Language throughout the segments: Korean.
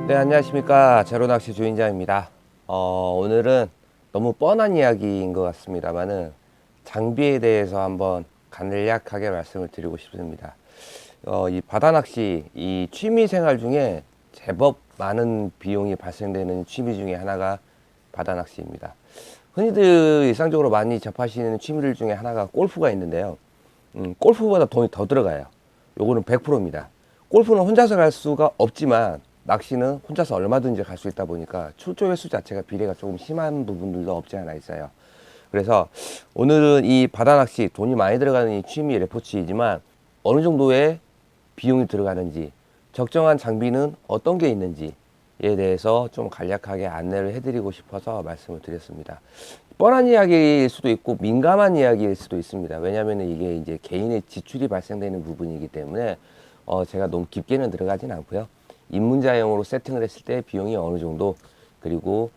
네, 안녕하십니까. 제로낚시 주인장입니다. 오늘은 너무 뻔한 이야기인 것 같습니다만은 장비에 대해서 한번 간략하게 말씀을 드리고 싶습니다. 이 바다낚시, 이 취미 생활 중에 제법 많은 비용이 발생되는 취미 중에 하나가 바다낚시입니다. 흔히들 일상적으로 많이 접하시는 취미들 중에 하나가 골프가 있는데요. 골프보다 돈이 더 들어가요. 요거는 100%입니다. 골프는 혼자서 갈 수가 없지만 낚시는 혼자서 얼마든지 갈 수 있다 보니까 출조 횟수 자체가 비례가 조금 심한 부분들도 없지 않아 있어요. 그래서 오늘은 이 바다낚시 돈이 많이 들어가는 이 취미 레포츠이지만 어느 정도의 비용이 들어가는지, 적정한 장비는 어떤 게 있는지에 대해서 좀 간략하게 안내를 해드리고 싶어서 말씀을 드렸습니다. 뻔한 이야기일 수도 있고 민감한 이야기일 수도 있습니다. 왜냐하면 이게 이제 개인의 지출이 발생되는 부분이기 때문에 제가 너무 깊게는 들어가진 않고요. 입문자용으로 세팅을 했을 때 비용이 어느 정도, 그리고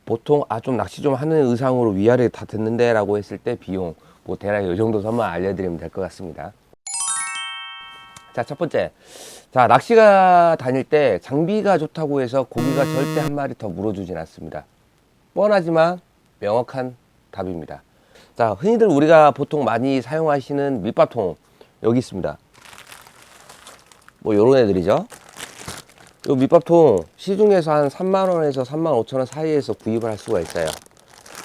보통 좀 낚시 좀 하는 의상으로 위아래 다 듣는데 라고 했을 때 비용 뭐 대략 이 정도 선만 알려드리면 될 것 같습니다. 자, 첫 번째, 자, 낚시가 다닐 때 장비가 좋다고 해서 고기가 절대 한 마리 더 물어주진 않습니다. 뻔하지만 명확한 답입니다. 자, 흔히들 우리가 보통 많이 사용하시는 밑밥통 여기 있습니다. 뭐 요런 애들이죠. 요 밑밥통 시중에서 한 3만원에서 35,000원 사이에서 구입을 할 수가 있어요.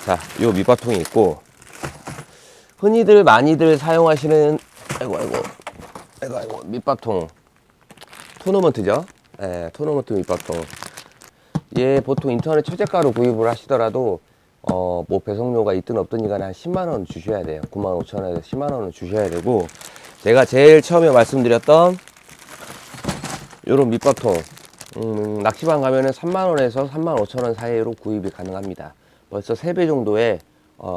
자, 요 밑밥통이 있고, 흔히들 많이들 사용하시는 아이고 밑밥통 토너먼트죠. 예, 토너먼트 밑밥통. 얘 보통 인터넷 최저가로 구입을 하시더라도 뭐 배송료가 있든 없든 간에 한 10만원 주셔야 돼요. 95,000원에서 10만원을 주셔야 되고, 제가 제일 처음에 말씀드렸던 요런 밑밥통 낚시방 가면은 3만원에서 35,000원 사이로 구입이 가능합니다. 벌써 3배 정도의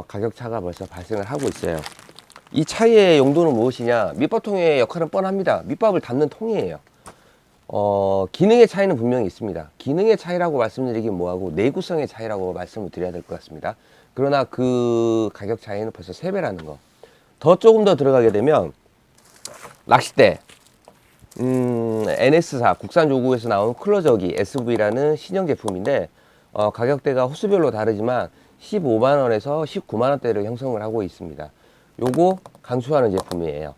가격 차가 벌써 발생을 하고 있어요. 이 차이의 용도는 무엇이냐? 밑밥통의 역할은 뻔합니다. 밑밥을 담는 통이에요. 기능의 차이는 분명히 있습니다. 기능의 차이라고 말씀드리긴 뭐하고 내구성의 차이라고 말씀을 드려야 될 것 같습니다. 그러나 그 가격 차이는 벌써 3배라는 거. 조금 더 들어가게 되면 낚싯대, NS4 국산 조구에서 나온 클로저기 SV라는 신형 제품인데 가격대가 호수별로 다르지만 15만원에서 19만원대를 형성을 하고 있습니다. 요거 강추하는 제품이에요.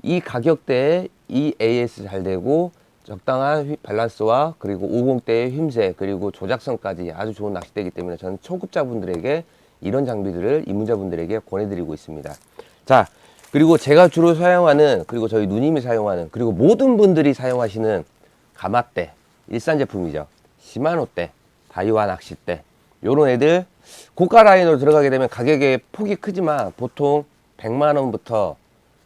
이 가격대에 이 AS 잘 되고 적당한 밸런스와 그리고 50대의 힘새 그리고 조작성까지 아주 좋은 낚싯대이기 때문에 저는 초급자분들에게 이런 장비들을 입문자분들에게 권해드리고 있습니다. 자, 그리고 제가 주로 사용하는, 그리고 저희 누님이 사용하는, 그리고 모든 분들이 사용하시는 가마대, 일산 제품이죠. 시마노대, 다이와 낚싯대, 요런 애들 고가 라인으로 들어가게 되면 가격의 폭이 크지만 보통 100만원부터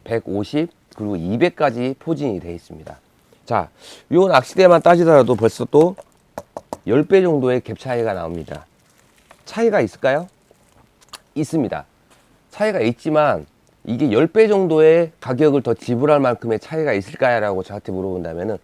150 그리고 200까지 포진이 되어 있습니다. 자, 요 낚싯대만 따지더라도 벌써 또 10배 정도의 갭 차이가 나옵니다. 차이가 있을까요? 있습니다. 차이가 있지만 이게 10배 정도의 가격을 더 지불할 만큼의 차이가 있을까요? 라고 저한테 물어본다면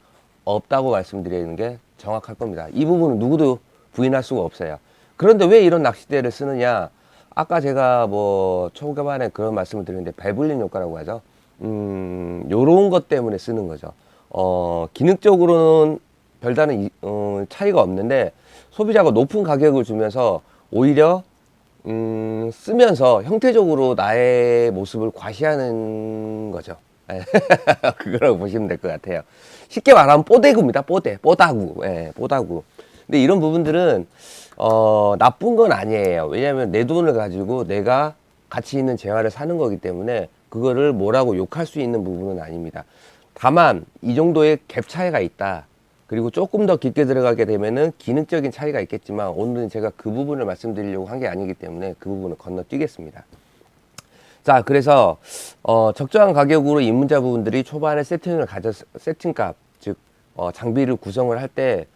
없다고 말씀드리는 게 정확할 겁니다. 이 부분은 누구도 부인할 수가 없어요. 그런데 왜 이런 낚싯대를 쓰느냐? 아까 제가 뭐 초반에 그런 말씀을 드렸는데 배불림 효과라고 하죠. 요런 것 때문에 쓰는 거죠. 기능적으로는 별다른 차이가 없는데 소비자가 높은 가격을 주면서 오히려 쓰면서 형태적으로 나의 모습을 과시하는 거죠. 그거라고 보시면 될 것 같아요. 쉽게 말하면 뽀대구입니다. 뽀다구. 예, 뽀다구. 근데 이런 부분들은 나쁜 건 아니에요. 왜냐하면 내 돈을 가지고 내가 가치 있는 재화를 사는 거기 때문에 그거를 뭐라고 욕할 수 있는 부분은 아닙니다. 다만 이 정도의 갭 차이가 있다. 그리고 조금 더 깊게 들어가게 되면은 기능적인 차이가 있겠지만 오늘은 제가 그 부분을 말씀드리려고 한 게 아니기 때문에 그 부분을 건너뛰겠습니다. 자, 그래서 적정한 가격으로 입문자분들이 초반에 세팅값, 즉 장비를 구성을 할 때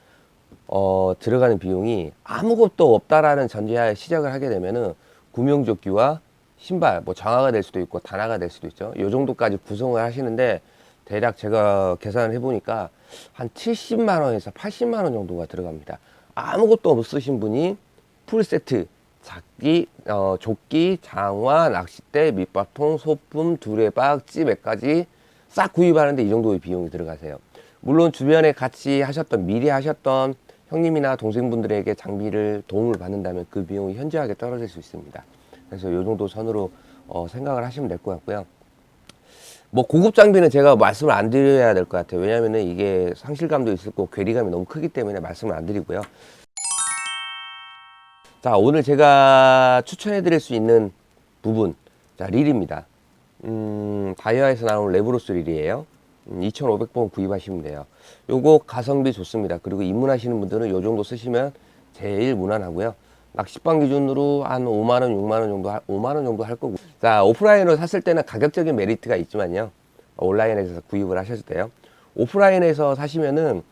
들어가는 비용이 아무것도 없다라는 전제하에 시작을 하게 되면은 구명조끼와 신발, 뭐 장화가 될 수도 있고 단화가 될 수도 있죠. 요 정도까지 구성을 하시는데 대략 제가 계산을 해보니까 한 70만원에서 80만원 정도가 들어갑니다. 아무것도 없으신 분이 풀세트, 조끼, 장화, 낚싯대, 밑밥통, 소품, 두레박, 찌매까지 싹 구입하는데 이 정도의 비용이 들어가세요. 물론 주변에 같이 하셨던 미리 하셨던 형님이나 동생분들에게 장비를 도움을 받는다면 그 비용이 현저하게 떨어질 수 있습니다. 그래서 이 정도 선으로 생각을 하시면 될 것 같고요. 뭐 고급 장비는 제가 말씀을 안 드려야 될 것 같아요. 왜냐면은 이게 상실감도 있을 거고 괴리감이 너무 크기 때문에 말씀을 안 드리고요. 자, 오늘 제가 추천해 드릴 수 있는 부분, 자, 릴입니다. 다이아에서 나오는 레브로스 릴이에요. 2,500번 구입하시면 돼요. 요거 가성비 좋습니다. 그리고 입문하시는 분들은 요 정도 쓰시면 제일 무난하고요. 낚시방 기준으로 한 5만원, 6만원 정도, 5만원 정도 할 거고. 자, 오프라인으로 샀을 때는 가격적인 메리트가 있지만요. 온라인에서 구입을 하셔도 돼요. 오프라인에서 사시면은,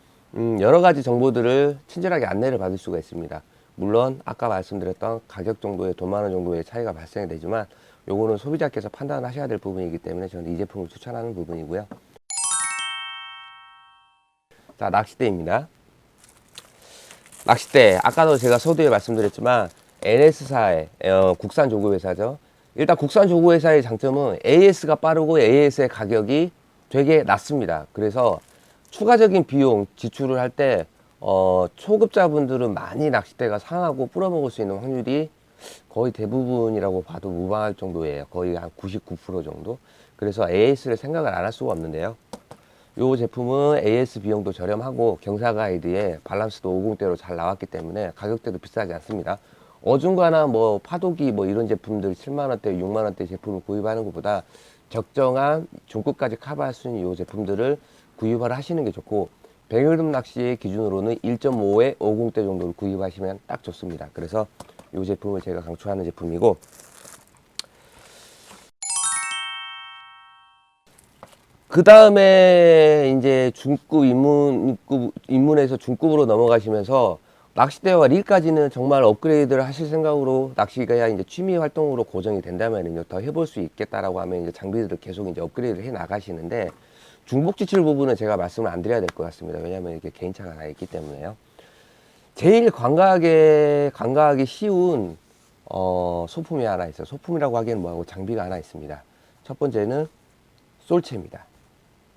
여러 가지 정보들을 친절하게 안내를 받을 수가 있습니다. 물론, 아까 말씀드렸던 가격 정도의 돈 많은 정도의 차이가 발생이 되지만, 요거는 소비자께서 판단하셔야 될 부분이기 때문에 저는 이 제품을 추천하는 부분이고요. 자, 낚싯대입니다. 낚싯대, 아까도 제가 서두에 말씀드렸지만 NS사의 국산 조구 회사죠. 일단 국산 조구 회사의 장점은 AS가 빠르고 AS의 가격이 되게 낮습니다. 그래서 추가적인 비용 지출을 할 때 초급자분들은 많이 낚싯대가 상하고 뿌려먹을 수 있는 확률이 거의 대부분이라고 봐도 무방할 정도예요. 거의 한 99% 정도. 그래서 AS를 생각을 안 할 수가 없는데요. 이 제품은 AS 비용도 저렴하고 경사 가이드에 밸런스도 50대로 잘 나왔기 때문에 가격대도 비싸지 않습니다. 어중간한 뭐 파도기 뭐 이런 제품들 7만원대, 6만원대 제품을 구입하는 것보다 적정한 중급까지 커버할 수 있는 이 제품들을 구입을 하시는 게 좋고, 백열돔 낚시의 기준으로는 1.5에 50대 정도를 구입하시면 딱 좋습니다. 그래서 이 제품을 제가 강추하는 제품이고, 그 다음에 이제 중급 입문에서 중급으로 넘어가시면서 낚싯대와 릴까지는 정말 업그레이드를 하실 생각으로 낚시가 이제 취미 활동으로 고정이 된다면요, 더 해볼 수 있겠다라고 하면 이제 장비들을 계속 이제 업그레이드를 해 나가시는데, 중복 지출 부분은 제가 말씀을 안 드려야 될 것 같습니다. 왜냐하면 이게 개인차가 나 있기 때문에요. 제일 관가하기 쉬운 소품이 하나 있어요. 소품이라고 하기에는 뭐하고 장비가 하나 있습니다. 첫 번째는 쏠채입니다.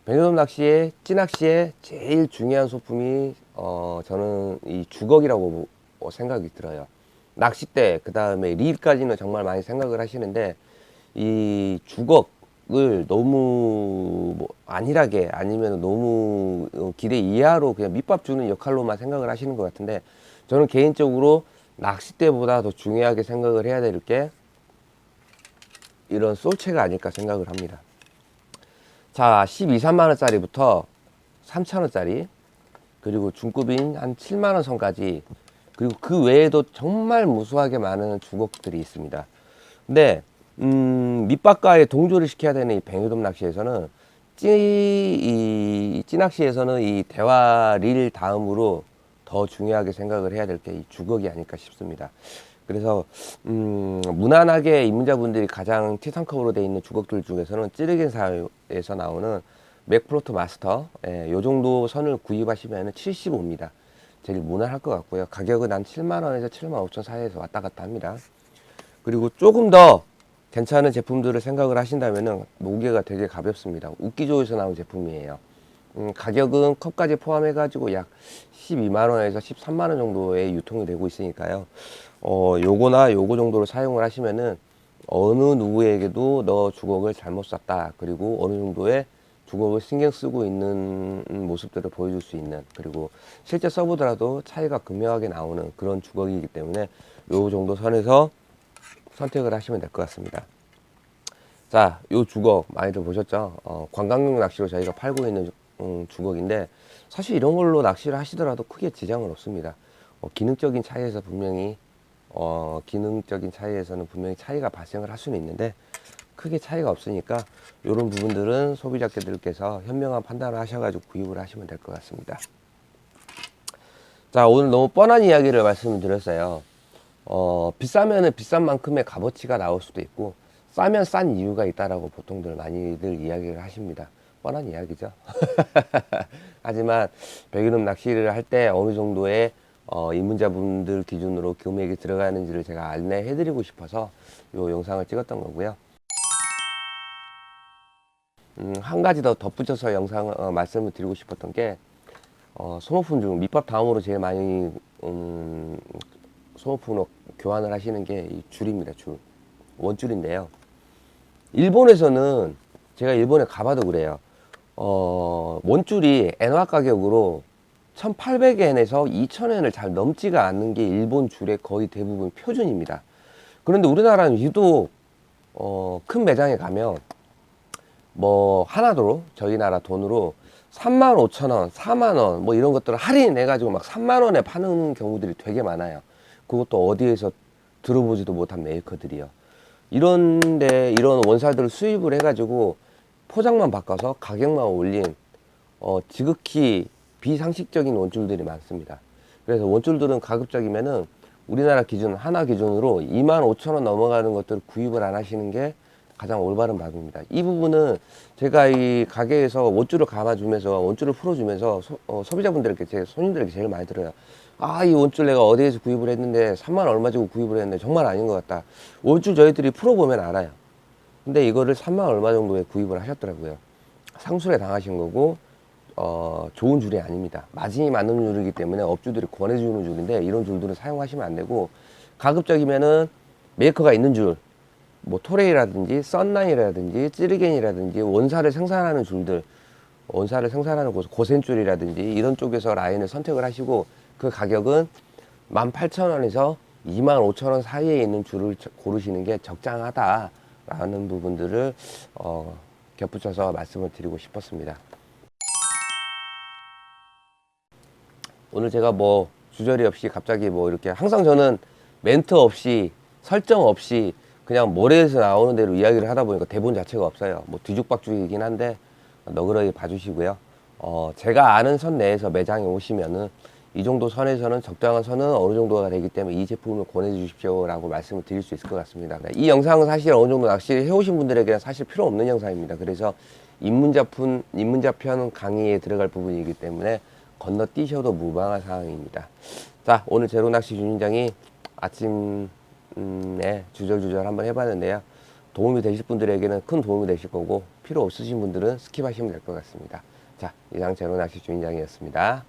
백년돔 낚시의 찌낚시의 제일 중요한 소품이 저는 이 주걱이라고 생각이 들어요. 낚싯대 그 다음에 릴까지는 정말 많이 생각을 하시는데, 이 주걱을 너무 뭐 안일하게 아니면 너무 기대 이하로 그냥 밑밥 주는 역할로만 생각을 하시는 것 같은데, 저는 개인적으로 낚싯대보다 더 중요하게 생각을 해야 될 게 이런 쏠채가 아닐까 생각을 합니다. 자, 12, 3만원짜리부터 3천원짜리, 그리고 중급인 한 7만원 선까지, 그리고 그 외에도 정말 무수하게 많은 주걱들이 있습니다. 근데 밑바깥에 동조를 시켜야 되는 이 뱅에돔 낚시에서는 찌낚시에서는 이 대화 릴 다음으로 더 중요하게 생각을 해야 될 게 이 주걱이 아닐까 싶습니다. 그래서 무난하게 입문자분들이 가장 티상컵으로 되어 있는 주걱들 중에서는 찌르겐사에서 나오는 맥프로트 마스터, 요 정도 선을 구입하시면 75입니다. 제일 무난할 것 같고요. 가격은 한 7만원에서 7만 5천 사이에서 왔다 갔다 합니다. 그리고 조금 더 괜찮은 제품들을 생각을 하신다면 무게가 되게 가볍습니다. 웃기조에서 나온 제품이에요. 가격은 컵까지 포함해 가지고 약 12만원에서 13만원 정도의 유통이 되고 있으니까요. 요거나 요거 정도로 사용을 하시면은 어느 누구에게도 너 주걱을 잘못 샀다, 그리고 어느 정도의 주걱을 신경 쓰고 있는 모습들을 보여줄 수 있는, 그리고 실제 써보더라도 차이가 극명하게 나오는 그런 주걱이기 때문에 요 정도 선에서 선택을 하시면 될 것 같습니다. 자, 요 주걱 많이들 보셨죠? 관광용 낚시로 저희가 팔고 있는 주걱인데, 사실 이런 걸로 낚시를 하시더라도 크게 지장은 없습니다. 기능적인 차이에서 분명히 기능적인 차이에서는 분명히 차이가 발생을 할 수는 있는데 크게 차이가 없으니까 이런 부분들은 소비자께들께서 현명한 판단을 하셔가지고 구입을 하시면 될 것 같습니다. 자, 오늘 너무 뻔한 이야기를 말씀드렸어요. 비싸면은 비싼 만큼의 값어치가 나올 수도 있고, 싸면 싼 이유가 있다라고 보통들 많이들 이야기를 하십니다. 뻔한 이야기죠. 하지만 백일음 낚시를 할 때 어느 정도의 입문자분들 기준으로 금액이 들어가는지를 제가 안내해 드리고 싶어서 이 영상을 찍었던 거고요. 한 가지 더 덧붙여서 영상을 말씀을 드리고 싶었던 게, 소모품 중 밑밥 다음으로 제일 많이 소모품으로 교환을 하시는 게 이 줄입니다. 줄. 원줄인데요. 일본에서는 제가 일본에 가봐도 그래요. 원줄이 엔화 가격으로 1,800엔에서 2,000엔을 잘 넘지가 않는 게 일본 줄의 거의 대부분 표준입니다. 그런데 우리나라는 유독 큰 매장에 가면 뭐 하나로 저희 나라 돈으로 35,000원, 4만원 뭐 이런 것들을 할인해가지고 막 3만원에 파는 경우들이 되게 많아요. 그것도 어디에서 들어보지도 못한 메이커들이요. 이런데 이런 원사들을 수입을 해가지고 포장만 바꿔서 가격만 올린 지극히 비상식적인 원줄들이 많습니다. 그래서 원줄들은 가급적이면은 우리나라 기준 하나 기준으로 25,000원 넘어가는 것들을 구입을 안 하시는 게 가장 올바른 방법입니다. 이 부분은 제가 이 가게에서 원줄을 감아주면서 원줄을 풀어주면서 소비자분들에게 제 손님들에게 제일 많이 들어요. 아, 이 원줄 내가 어디에서 구입을 했는데 3만 얼마 주고 구입을 했는데 정말 아닌 것 같다. 원줄 저희들이 풀어보면 알아요. 근데 이거를 3만 얼마 정도에 구입을 하셨더라고요. 상술에 당하신 거고 좋은 줄이 아닙니다. 마진이 맞는 줄이기 때문에 업주들이 권해주는 줄인데 이런 줄들은 사용하시면 안 되고 가급적이면은 메이커가 있는 줄, 뭐 토레이라든지 썬라인이라든지 찌르겐이라든지 원사를 생산하는 줄들, 원사를 생산하는 고센줄이라든지 이런 쪽에서 라인을 선택을 하시고 그 가격은 18,000원에서 25,000원 사이에 있는 줄을 고르시는 게 적당하다라는 부분들을 겹붙여서 말씀을 드리고 싶었습니다. 오늘 제가 뭐 주저리 없이 갑자기 뭐 이렇게 항상 저는 멘트 없이 설정 없이 그냥 머리에서 나오는 대로 이야기를 하다 보니까 대본 자체가 없어요. 뭐 뒤죽박죽이긴 한데 너그러이 봐주시고요. 제가 아는 선 내에서 매장에 오시면은 이 정도 선에서는 적당한 선은 어느 정도가 되기 때문에 이 제품을 권해 주십시오 라고 말씀을 드릴 수 있을 것 같습니다. 이 영상은 사실 어느 정도 낚시를 해오신 분들에게는 사실 필요 없는 영상입니다. 그래서 입문자편 강의에 들어갈 부분이기 때문에 건너뛰셔도 무방한 상황입니다. 자, 오늘 제로낚시 주인장이 아침에 주절주절 한번 해봤는데요. 도움이 되실 분들에게는 큰 도움이 되실 거고 필요 없으신 분들은 스킵하시면 될 것 같습니다. 자, 이상 제로낚시 주인장이었습니다.